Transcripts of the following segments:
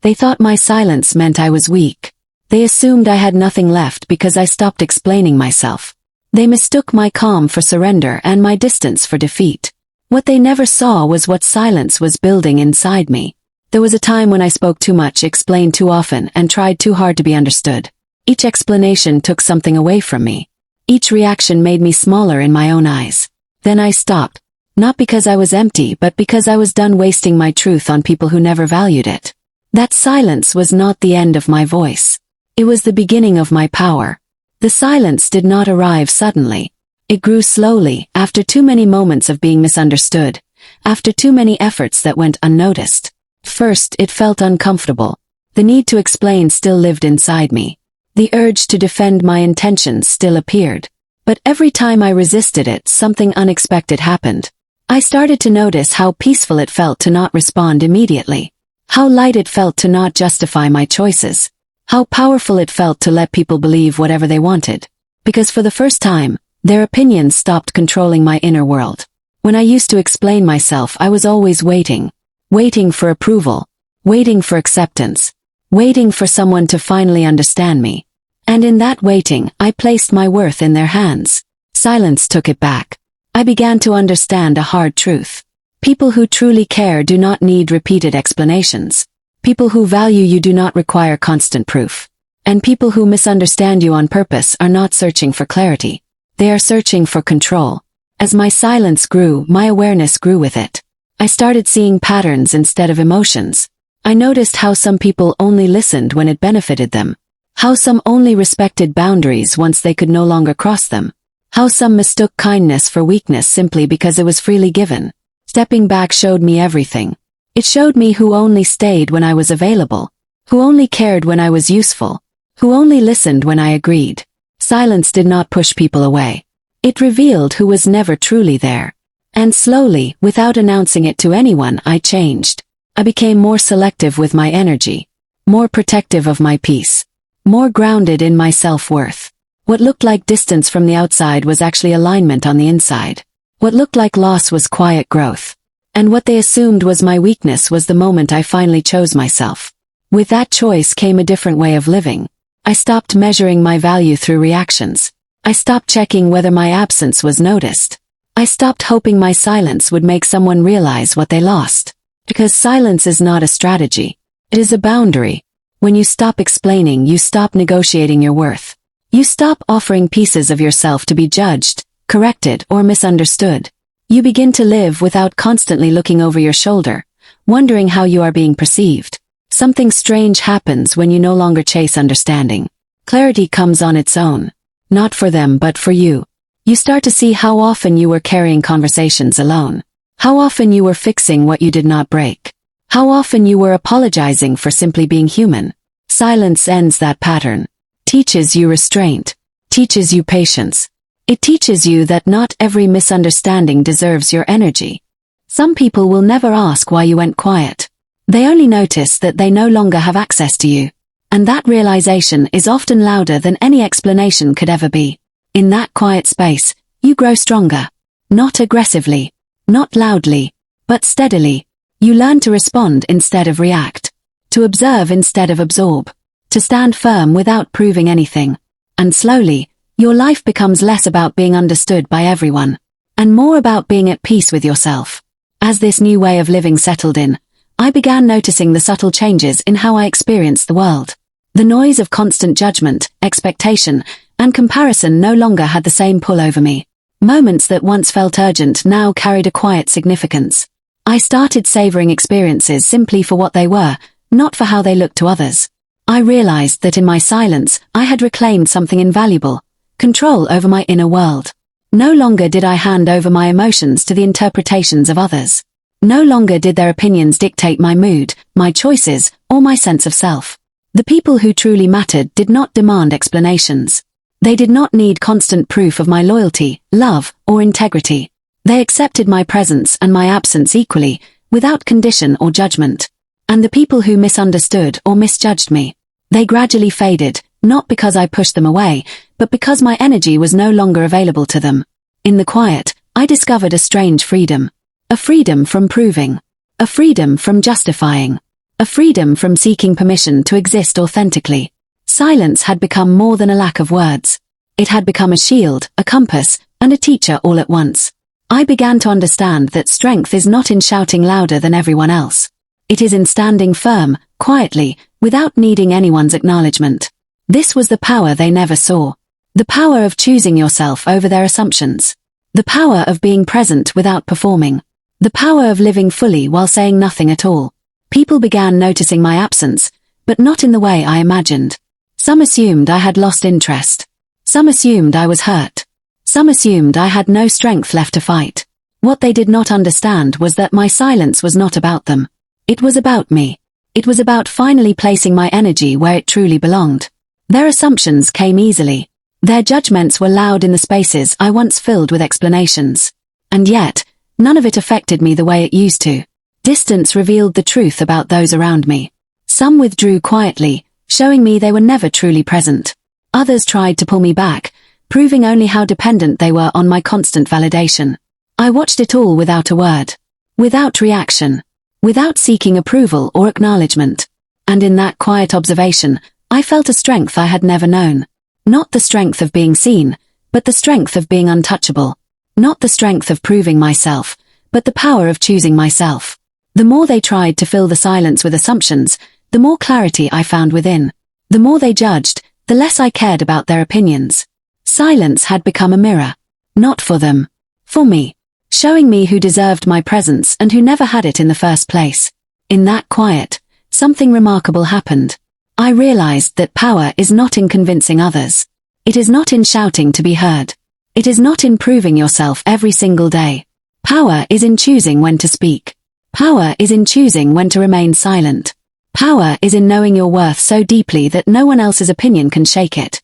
They thought my silence meant I was weak. They assumed I had nothing left because I stopped explaining myself. They mistook my calm for surrender and my distance for defeat. What they never saw was what silence was building inside me. There was a time when I spoke too much, explained too often, and tried too hard to be understood. Each explanation took something away from me. Each reaction made me smaller in my own eyes. Then I stopped. Not because I was empty, but because I was done wasting my truth on people who never valued it. That silence was not the end of my voice. It was the beginning of my power. The silence did not arrive suddenly. It grew slowly, after too many moments of being misunderstood, after too many efforts that went unnoticed. First, it felt uncomfortable. The need to explain still lived inside me. The urge to defend my intentions still appeared. But every time I resisted it, something unexpected happened. I started to notice how peaceful it felt to not respond immediately. How light it felt to not justify my choices. How powerful it felt to let people believe whatever they wanted. Because for the first time, their opinions stopped controlling my inner world. When I used to explain myself, I was always waiting. Waiting for approval. Waiting for acceptance. Waiting for someone to finally understand me. And in that waiting, I placed my worth in their hands. Silence took it back. I began to understand a hard truth. People who truly care do not need repeated explanations. People who value you do not require constant proof. And people who misunderstand you on purpose are not searching for clarity. They are searching for control. As my silence grew, my awareness grew with it. I started seeing patterns instead of emotions. I noticed how some people only listened when it benefited them. How some only respected boundaries once they could no longer cross them. How some mistook kindness for weakness simply because it was freely given. Stepping back showed me everything. It showed me who only stayed when I was available. Who only cared when I was useful. Who only listened when I agreed. Silence did not push people away. It revealed who was never truly there. And slowly, without announcing it to anyone, I changed. I became more selective with my energy. More protective of my peace. More grounded in my self-worth. What looked like distance from the outside was actually alignment on the inside. What looked like loss was quiet growth. And what they assumed was my weakness was the moment I finally chose myself. With that choice came a different way of living. I stopped measuring my value through reactions. I stopped checking whether my absence was noticed. I stopped hoping my silence would make someone realize what they lost. Because silence is not a strategy. It is a boundary. When you stop explaining, you stop negotiating your worth. You stop offering pieces of yourself to be judged, corrected, or misunderstood. You begin to live without constantly looking over your shoulder, wondering how you are being perceived. Something strange happens when you no longer chase understanding. Clarity comes on its own. Not for them, but for you. You start to see how often you were carrying conversations alone. How often you were fixing what you did not break. How often you were apologizing for simply being human. Silence ends that pattern. Teaches you restraint. Teaches you patience. It teaches you that not every misunderstanding deserves your energy. Some people will never ask why you went quiet. They only notice that they no longer have access to you. And that realization is often louder than any explanation could ever be. In that quiet space, you grow stronger. Not aggressively. Not loudly. But steadily. You learn to respond instead of react. To observe instead of absorb. To stand firm without proving anything. And slowly, your life becomes less about being understood by everyone, and more about being at peace with yourself. As this new way of living settled in, I began noticing the subtle changes in how I experienced the world. The noise of constant judgment, expectation, and comparison no longer had the same pull over me. Moments that once felt urgent now carried a quiet significance. I started savoring experiences simply for what they were, not for how they looked to others. I realized that in my silence, I had reclaimed something invaluable. Control over my inner world. No longer did I hand over my emotions to the interpretations of others. No longer did their opinions dictate my mood, my choices, or my sense of self. The people who truly mattered did not demand explanations. They did not need constant proof of my loyalty, love, or integrity. They accepted my presence and my absence equally, without condition or judgment. And the people who misunderstood or misjudged me, they gradually faded, not because I pushed them away, but because my energy was no longer available to them. In the quiet, I discovered a strange freedom. A freedom from proving. A freedom from justifying. a freedom from seeking permission to exist authentically. Silence had become more than a lack of words. It had become a shield, a compass, and a teacher all at once. I began to understand that strength is not in shouting louder than everyone else. It is in standing firm, quietly, without needing anyone's acknowledgement. This was the power they never saw. The power of choosing yourself over their assumptions. The power of being present without performing. The power of living fully while saying nothing at all. People began noticing my absence, but not in the way I imagined. Some assumed I had lost interest. Some assumed I was hurt. Some assumed I had no strength left to fight. What they did not understand was that my silence was not about them. It was about me. It was about finally placing my energy where it truly belonged. Their assumptions came easily. Their judgments were loud in the spaces I once filled with explanations. And yet, none of it affected me the way it used to. Distance revealed the truth about those around me. Some withdrew quietly, showing me they were never truly present. Others tried to pull me back, proving only how dependent they were on my constant validation. I watched it all without a word. Without reaction. Without seeking approval or acknowledgement. And in that quiet observation, I felt a strength I had never known. Not the strength of being seen, but the strength of being untouchable. Not the strength of proving myself, but the power of choosing myself. The more they tried to fill the silence with assumptions, the more clarity I found within. The more they judged, the less I cared about their opinions. Silence had become a mirror. Not for them. For me. Showing me who deserved my presence and who never had it in the first place. In that quiet, something remarkable happened. I realized that power is not in convincing others. It is not in shouting to be heard. It is not in proving yourself every single day. Power is in choosing when to speak. Power is in choosing when to remain silent. Power is in knowing your worth so deeply that no one else's opinion can shake it.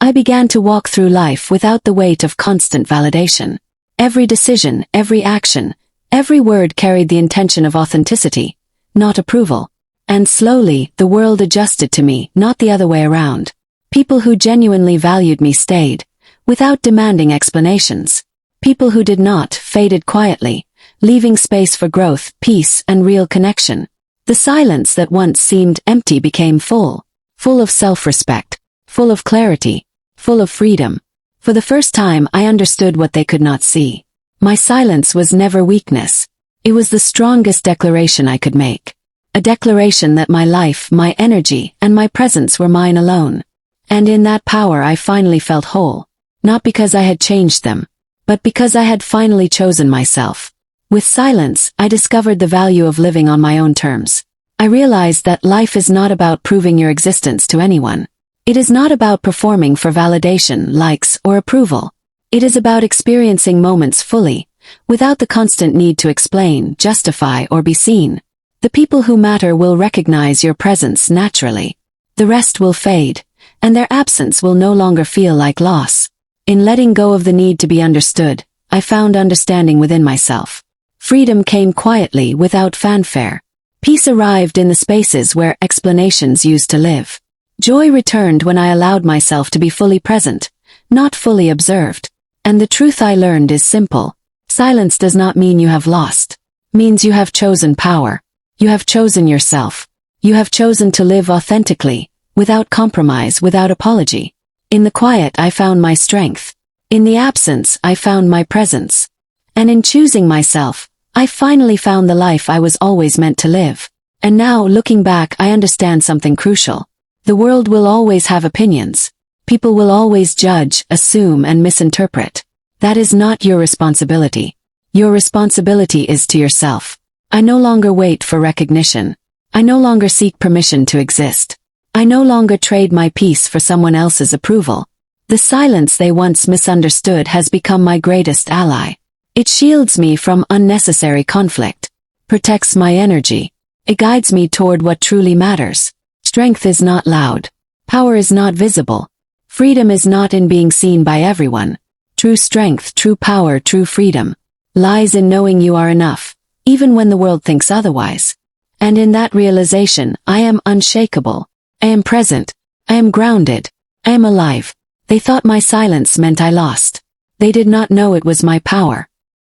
I began to walk through life without the weight of constant validation. Every decision, every action, every word carried the intention of authenticity, not approval. And slowly, the world adjusted to me, not the other way around. People who genuinely valued me stayed, without demanding explanations. People who did not faded quietly, leaving space for growth, peace, and real connection. The silence that once seemed empty became full of self-respect, full of clarity, full of freedom. For the first time, I understood what they could not see. My silence was never weakness. It was the strongest declaration I could make. A declaration that my life, my energy, and my presence were mine alone. And in that power I finally felt whole. Not because I had changed them, but because I had finally chosen myself. With silence, I discovered the value of living on my own terms. I realized that life is not about proving your existence to anyone. It is not about performing for validation, likes, or approval. It is about experiencing moments fully, without the constant need to explain, justify, or be seen. The people who matter will recognize your presence naturally. The rest will fade, and their absence will no longer feel like loss. In letting go of the need to be understood, I found understanding within myself. Freedom came quietly without fanfare. Peace arrived in the spaces where explanations used to live. Joy returned when I allowed myself to be fully present, not fully observed. And the truth I learned is simple. Silence does not mean you have lost. It means you have chosen power. You have chosen yourself. You have chosen to live authentically, without compromise, without apology. In the quiet I found my strength. In the absence I found my presence. And in choosing myself, I finally found the life I was always meant to live. And now, looking back, I understand something crucial. The world will always have opinions. People will always judge, assume, and misinterpret. That is not your responsibility. Your responsibility is to yourself. I no longer wait for recognition. I no longer seek permission to exist. I no longer trade my peace for someone else's approval. The silence they once misunderstood has become my greatest ally. It shields me from unnecessary conflict, protects my energy. It guides me toward what truly matters. Strength is not loud. Power is not visible. Freedom is not in being seen by everyone. True strength, true power, true freedom lies in knowing you are enough, even when the world thinks otherwise. And in that realization, I am unshakable. I am present. I am grounded. I am alive. They thought my silence meant I lost. They did not know it was my power.